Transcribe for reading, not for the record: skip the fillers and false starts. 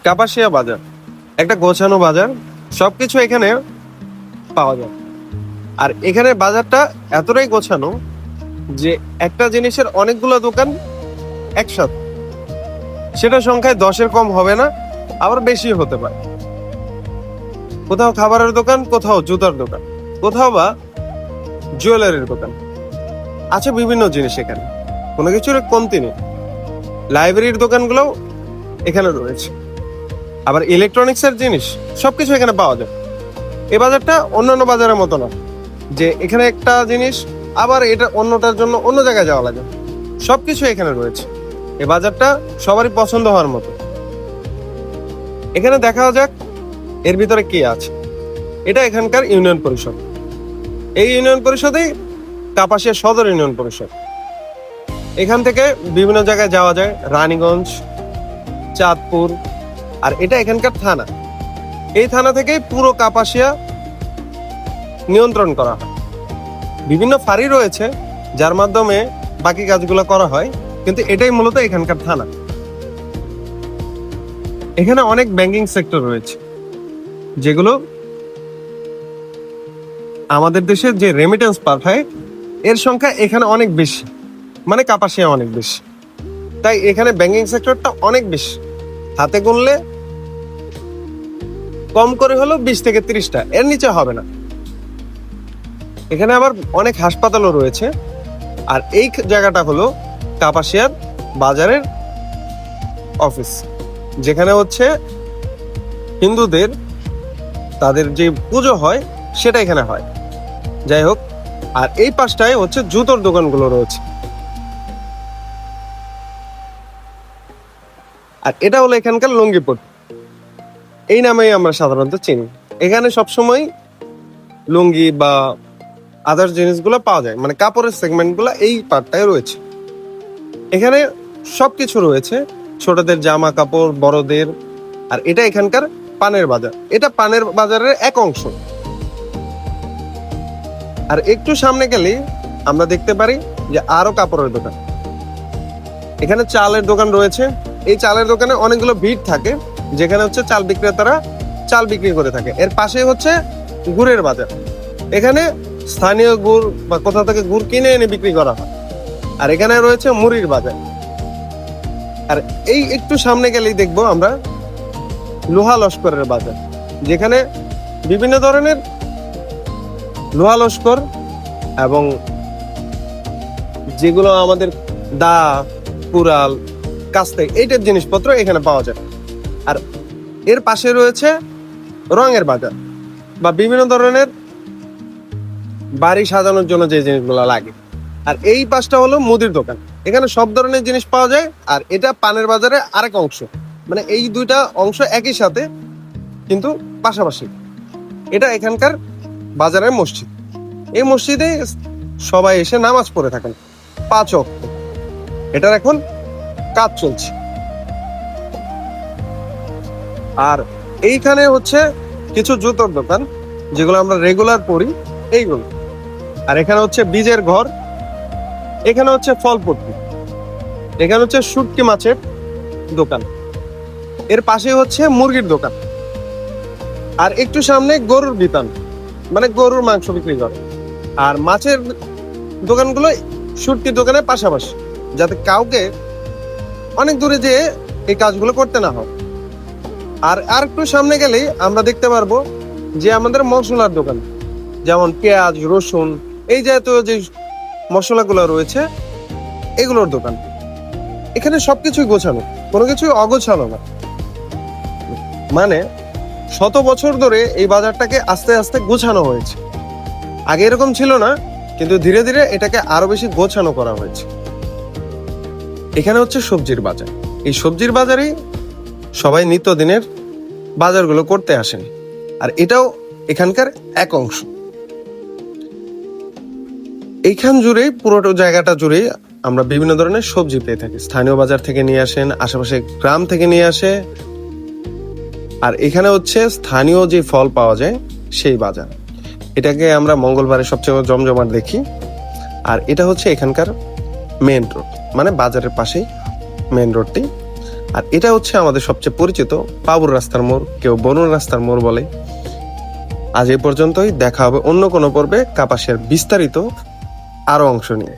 কাপাসিয়া বাজার একটা গোছানো বাজার, সবকিছু এখানে পাওয়া যায়। আর এখানে বাজারটা এতটাই গোছানো যে একটা জিনিসের অনেকগুলো দোকান একসাথে, সেটা সংখ্যায় 10-এর কম হবে না, আবার বেশি হতে পারে। কোথাও খাবারের দোকান, কোথাও জুতার দোকান, কোথাও বা জুয়েলারির দোকান আছে। বিভিন্ন জিনিস এখানে, কোনো কিছুর কমতি নেই। লাইব্রেরির দোকানগুলোও এখানে রয়েছে। আবার ইলেকট্রনিক্সের জিনিস সবকিছু এখানে পাওয়া যায়। এই বাজারটা অন্যান্য বাজারের মতো না যে এখানে একটা জিনিস আবার এটা অন্যটার জন্য অন্য জায়গায় যাওয়া লাগে। সবকিছু এখানে রয়েছে। এই বাজারটা সবারই পছন্দ হওয়ার মতো। এখানে দেখা যাক এর ভিতরে কি আছে। এটা এখানকার ইউনিয়ন পরিষদ। এই ইউনিয়ন পরিষদেই কাপাসিয়া সদর ইউনিয়ন পরিষদ। এখান থেকে বিভিন্ন জায়গায় যাওয়া যায়, রানীগঞ্জ, চাঁদপুর। আর এটা এখানকার থানা। এই থানা থেকেই পুরো কাপাসিয়া নিয়ন্ত্রণ করা হয়। বিভিন্ন ফাঁড়ি রয়েছে যার মাধ্যমে বাকি কাজগুলো করা হয়, কিন্তু এটাই মূলত এখানকার থানা। এখানে অনেক ব্যাংকিং সেক্টর রয়েছে, যেগুলো আমাদের দেশে যে রেমিটেন্স পাঠায় এর সংখ্যা এখানে অনেক বেশি, মানে কাপাসিয়া অনেক বেশি। তাই এখানে ব্যাংকিং সেক্টরটা অনেক বেশি। হাতে গুনলে কম করে হলো 20 থেকে 30টা, এর নিচে হবে না। এখানে আবার অনেক হাসপাতালও রয়েছে। আর এই জায়গাটা হলো কাপাসিয়ার বাজারের অফিস, যেখানে হচ্ছে হিন্দুদের তাদের যে পুজো হয় সেটা এখানে হয়। যাই হোক, আর এই পাশটায় হচ্ছে জুতোর দোকানগুলো রয়েছে। আর এটা হলো এখানকার লুঙ্গিপুর, এই নামেই আমরা সাধারণত চিনি। এখানে সবসময় লুঙ্গি বা আদার জিনিসগুলো পাওয়া যায়, মানে কাপড়ের সেগমেন্টগুলো এই পার্টটায় রয়েছে। এখানে সবকিছু রয়েছে, ছোটদের জামা কাপড়, বড়দের। আর এটা এখানকার পানের বাজার। এটা পানের বাজারের এক অংশ। আর একটু সামনে গেলেই আমরা দেখতে পারি যে আরো কাপড়ের দোকান। এখানে চালের দোকান রয়েছে। এই চালের দোকানে অনেকগুলো ভিড় থাকে, যেখানে হচ্ছে চাল বিক্রেতারা চাল বিক্রি করে থাকে। এর পাশে হচ্ছে গুড়ের বাজার। এখানে স্থানীয় গুড় বা কোথা থেকে গুড় কিনে এনে বিক্রি করা হয়। আর এখানে রয়েছে মুড়ির বাজার। আর এই একটু সামনে গেলেই দেখবো আমরা লোহা লস্করের বাজার, যেখানে বিভিন্ন ধরনের লোহা লস্কর এবং যেগুলো আমাদের দা, কুড়াল, কাস্তে, এইটার জিনিসপত্র এখানে পাওয়া যায়। আর এর পাশে রয়েছে রঙের বাজার বা বিভিন্ন ধরনের বাড়ি সাজানোর জন্য যে জিনিসগুলো লাগে। আর এই পাশটা হলো মুদির দোকান। এখানে সব ধরনের জিনিস পাওয়া যায়। আর এটা পানের বাজারের আরেক অংশ, মানে এই দুইটা অংশ একই সাথে কিন্তু পাশাপাশি। এটা এখানকার বাজারের মসজিদ। এই মসজিদে সবাই এসে নামাজ পড়ে থাকেন 5 ওয়াক্ত। এটার এখন কাজ চলছে। আর এইখানে হচ্ছে কিছু জুতোর দোকান, যেগুলো আমরা রেগুলার পরি, এইগুলো। আর এখানে হচ্ছে বীজের ঘর। এখানে হচ্ছে ফলপট্টি। এখানে হচ্ছে শুটকি মাছের দোকান। এর পাশে হচ্ছে মুরগির দোকান। আর একটু সামনে গরুর বিতান, মানে গরুর মাংস বিক্রি করে। আর মাছের দোকানগুলো শুটকির দোকানের পাশাপাশি, যাতে কাউকে অনেক দূরে যেয়ে এই কাজগুলো করতে না হয়। আর একটু সামনে গেলেই আমরা দেখতে পারবো যে আমাদের মশলার দোকান, যেমন পেঁয়াজ, রসুন, এই জাতীয় যে মশলাগুলো রয়েছে এগুলোর দোকান। এখানে সবকিছুই গোছানো, কোনো কিছুই অগোছানো না। মানে 100 বছর ধরে এই বাজারটাকে আস্তে আস্তে গোছানো হয়েছে। আগে এরকম ছিল না, কিন্তু ধীরে ধীরে এটাকে আরো বেশি গোছানো করা হয়েছে। এখানে হচ্ছে সবজির বাজার। এই সবজির বাজারেই সবাই নিত্যদিনের বাজারগুলো করতে আসেন। আর এটাও এখানকার এক অংশ। এইখান জুড়েই, পুরোটা জায়গাটা জুড়েই আমরা বিভিন্ন ধরনের সবজি পেয়ে থাকি। স্থানীয় বাজার থেকে নিয়ে আসেন, আশেপাশে গ্রাম থেকে নিয়ে আসে। আর এখানে হচ্ছে স্থানীয় যে ফল পাওয়া যায় সেই বাজার। এটাকে আমরা মঙ্গলবারে সবচেয়ে জমজমাট দেখি। আর এটা হচ্ছে এখানকার মেন রোড, মানে বাজারের পাশেই মেন রোডটি। আর এটা হচ্ছে আমাদের সবচেয়ে পরিচিত বাবুর রাস্তার মোড়, কেউ বনুর রাস্তার মোড় বলে। আজ এই পর্যন্তই, দেখা হবে অন্য কোনো পর্বে কাপাসের বিস্তারিত আরো অংশ নিয়ে।